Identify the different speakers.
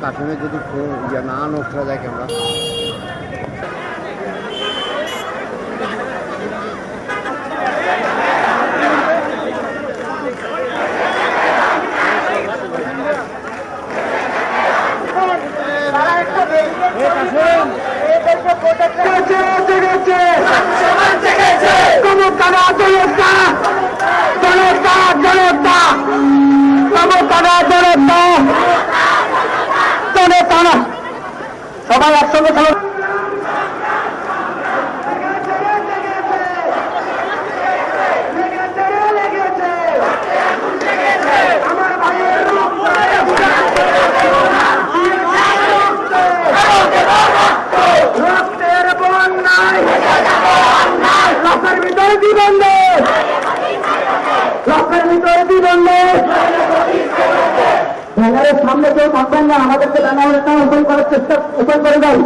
Speaker 1: কার্টুনে যদি না নষ্ট হয়ে যায় ক্যামেরা।
Speaker 2: সবাই একসঙ্গে লক্ষের ভিতরে জীবন দেয়, লক্ষের ভিতরে জীবন দেয়। ব্যানারের সামনে কেউ থাকবেন না, আমাদেরকে ব্যানারের নাম ওপেন করার চেষ্টা ওপেন করে দাও।